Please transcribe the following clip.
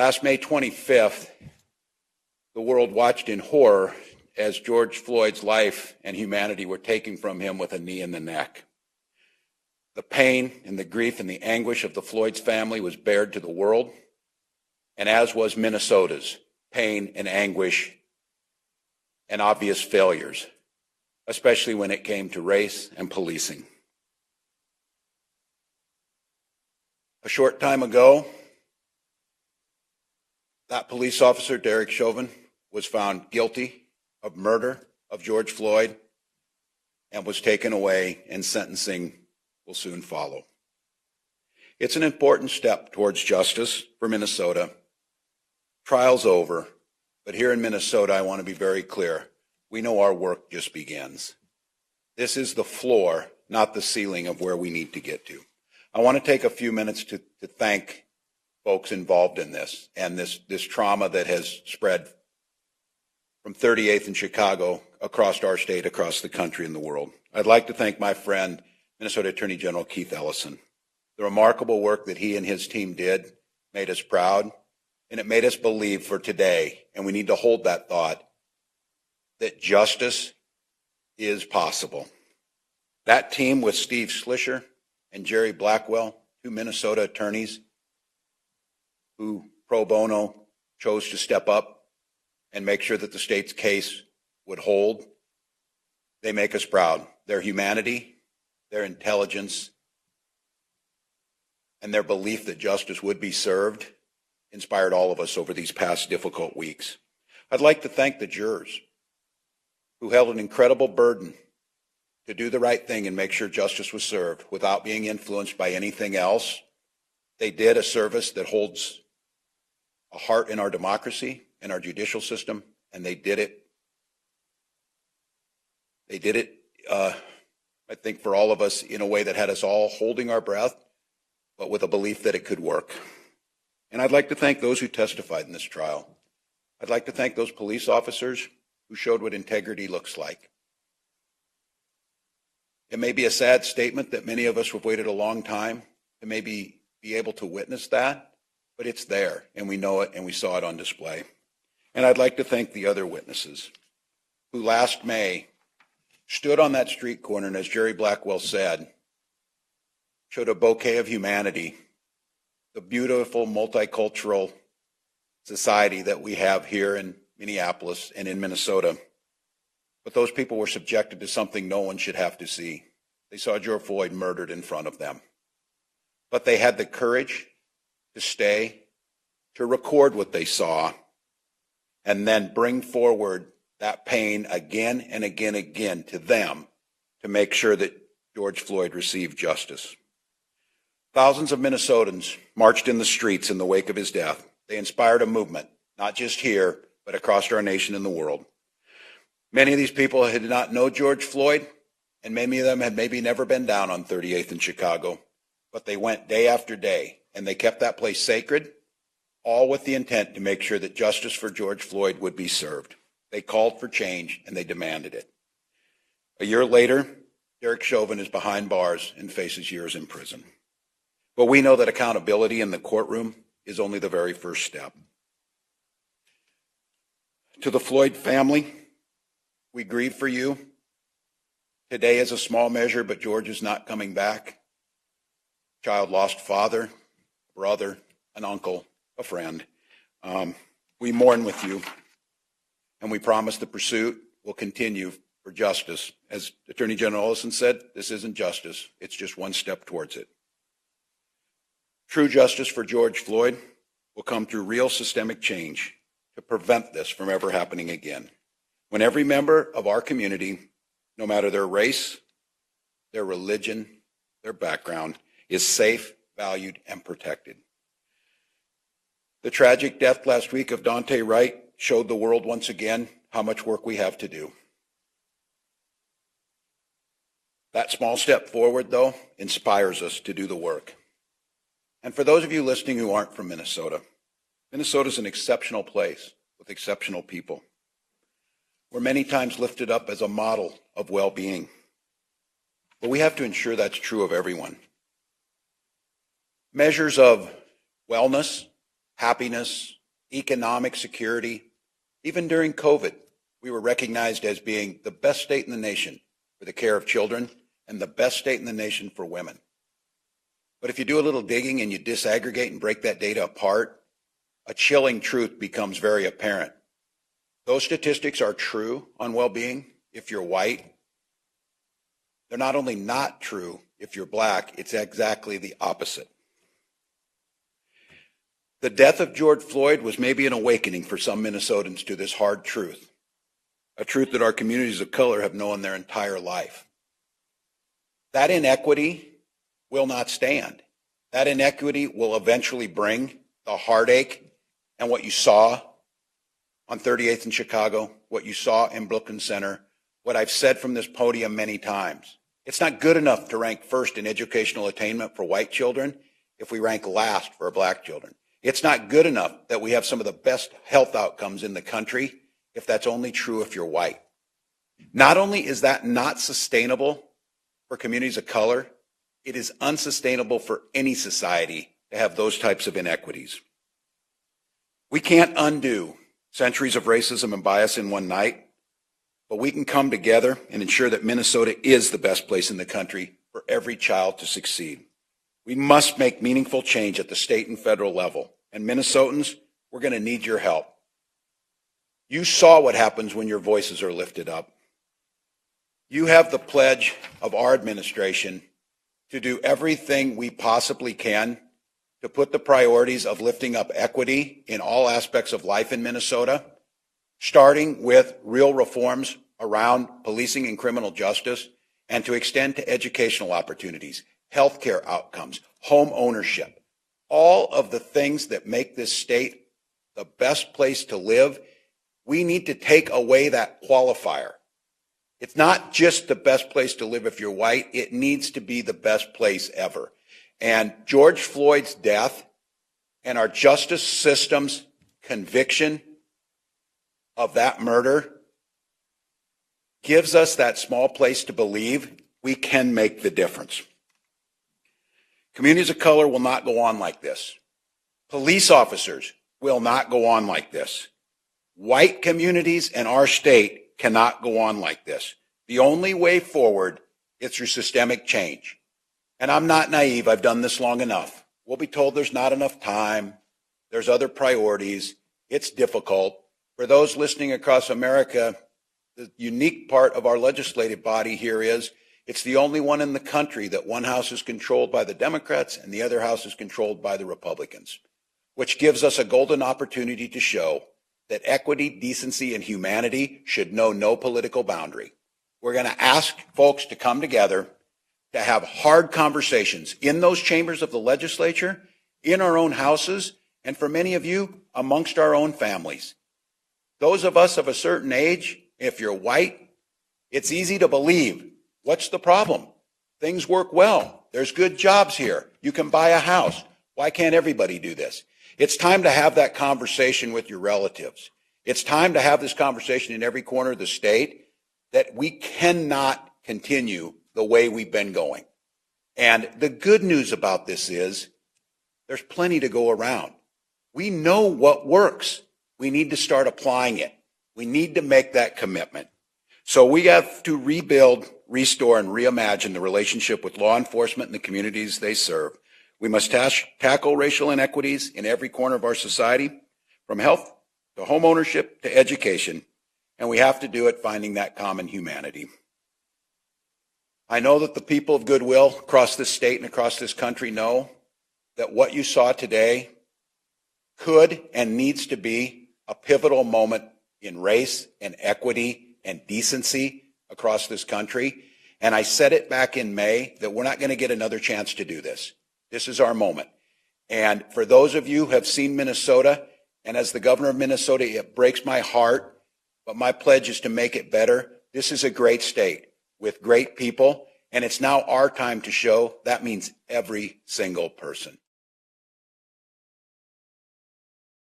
Last May 25th, the world watched in horror as George Floyd's life and humanity were taken from him with a knee in the neck. The pain and the grief and the anguish of the Floyd's family was bared to the world, and as was Minnesota's pain and anguish and obvious failures, especially when it came to race and policing. A short time ago, that police officer, Derek Chauvin, was found guilty of murder of George Floyd and was taken away, and sentencing will soon follow. It's an important step towards justice for Minnesota. Trial's over, but here in Minnesota, I want to be very clear. We know our work just begins. This is the floor, not the ceiling of where we need to get to. I want to take a few minutes to thank folks involved in this and this trauma that has spread from 38th in Chicago across our state, across the country and the world. I'd like to thank my friend, Minnesota Attorney General Keith Ellison. The remarkable work that he and his team did made us proud, and it made us believe for today, and we need to hold that thought, that justice is possible. That team with Steve Schlischer and Jerry Blackwell, two Minnesota attorneys who pro bono chose to step up and make sure that the state's case would hold, they make us proud. Their humanity, their intelligence, and their belief that justice would be served inspired all of us over these past difficult weeks. I'd like to thank the jurors who held an incredible burden to do the right thing and make sure justice was served without being influenced by anything else. They did a service that holds a heart in our democracy and our judicial system, and they did it. They did it, I think, for all of us in a way that had us all holding our breath, but with a belief that it could work. And I'd like to thank those who testified in this trial. I'd like to thank those police officers who showed what integrity looks like. It may be a sad statement that many of us have waited a long time to maybe be able to witness that, but it's there, and we know it, and we saw it on display. And I'd like to thank the other witnesses who last May stood on that street corner, and as Jerry Blackwell said, showed a bouquet of humanity, the beautiful multicultural society that we have here in Minneapolis and in Minnesota. But those people were subjected to something no one should have to see. They saw George Floyd murdered in front of them. But they had the courage to stay, to record what they saw, and then bring forward that pain again and again to them to make sure that George Floyd received justice. Thousands of Minnesotans marched in the streets in the wake of his death. They inspired a movement, not just here, but across our nation and the world. Many of these people did not know George Floyd, and many of them had maybe never been down on 38th in Chicago, but they went day after day, and they kept that place sacred, all with the intent to make sure that justice for George Floyd would be served. They called for change, and they demanded it. A year later, Derek Chauvin is behind bars and faces years in prison. But we know that accountability in the courtroom is only the very first step. To the Floyd family, we grieve for you. Today is a small measure, but George is not coming back. Child lost father, brother, an uncle, a friend. We mourn with you, and we promise the pursuit will continue for justice. As Attorney General Ellison said, this isn't justice. It's just one step towards it. True justice for George Floyd will come through real systemic change to prevent this from ever happening again. When every member of our community, no matter their race, their religion, their background, is safe, valued, and protected. The tragic death last week of Daunte Wright showed the world once again how much work we have to do. That small step forward, though, inspires us to do the work. And for those of you listening who aren't from Minnesota, Minnesota is an exceptional place with exceptional people. We're many times lifted up as a model of well-being. But we have to ensure that's true of everyone. Measures of wellness, happiness, economic security. Even during COVID, we were recognized as being the best state in the nation for the care of children and the best state in the nation for women. But if you do a little digging and you disaggregate and break that data apart, a chilling truth becomes very apparent. Those statistics are true on well-being if you're white. They're not only not true if you're black, it's exactly the opposite. The death of George Floyd was maybe an awakening for some Minnesotans to this hard truth, a truth that our communities of color have known their entire life. That inequity will not stand. That inequity will eventually bring the heartache and what you saw on 38th in Chicago, what you saw in Brooklyn Center, what I've said from this podium many times. It's not good enough to rank first in educational attainment for white children if we rank last for black children. It's not good enough that we have some of the best health outcomes in the country if that's only true if you're white. Not only is that not sustainable for communities of color, it is unsustainable for any society to have those types of inequities. We can't undo centuries of racism and bias in one night, but we can come together and ensure that Minnesota is the best place in the country for every child to succeed. We must make meaningful change at the state and federal level. And Minnesotans, we're going to need your help. You saw what happens when your voices are lifted up. You have the pledge of our administration to do everything we possibly can to put the priorities of lifting up equity in all aspects of life in Minnesota, starting with real reforms around policing and criminal justice, and to extend to educational opportunities, healthcare outcomes, home ownership, all of the things that make this state the best place to live. We need to take away that qualifier. It's not just the best place to live if you're white. It needs to be the best place ever. And George Floyd's death and our justice system's conviction of that murder gives us that small place to believe we can make the difference. Communities of color will not go on like this. Police officers will not go on like this. White communities in our state cannot go on like this. The only way forward is through systemic change. And I'm not naive. I've done this long enough. We'll be told there's not enough time. There's other priorities. It's difficult. For those listening across America, the unique part of our legislative body here is it's the only one in the country that one house is controlled by the Democrats and the other house is controlled by the Republicans, which gives us a golden opportunity to show that equity, decency, and humanity should know no political boundary. We're going to ask folks to come together to have hard conversations in those chambers of the legislature, in our own houses, and for many of you, amongst our own families. Those of us of a certain age, if you're white, it's easy to believe. What's the problem? Things work well. There's good jobs here. You can buy a house. Why can't everybody do this? It's time to have that conversation with your relatives. It's time to have this conversation in every corner of the state that we cannot continue the way we've been going. And the good news about this is there's plenty to go around. We know what works. We need to start applying it. We need to make that commitment. So we have to rebuild, restore, and reimagine the relationship with law enforcement and the communities they serve. We must tackle racial inequities in every corner of our society, from health to home ownership to education, and we have to do it finding that common humanity. I know that the people of goodwill across this state and across this country know that what you saw today could and needs to be a pivotal moment in race and equity and decency across this country. And I said it back in May that we're not going to get another chance to do this. This is our moment. And for those of you who have seen Minnesota, and as the governor of Minnesota, it breaks my heart, but my pledge is to make it better. This is a great state with great people, and it's now our time to show that means every single person.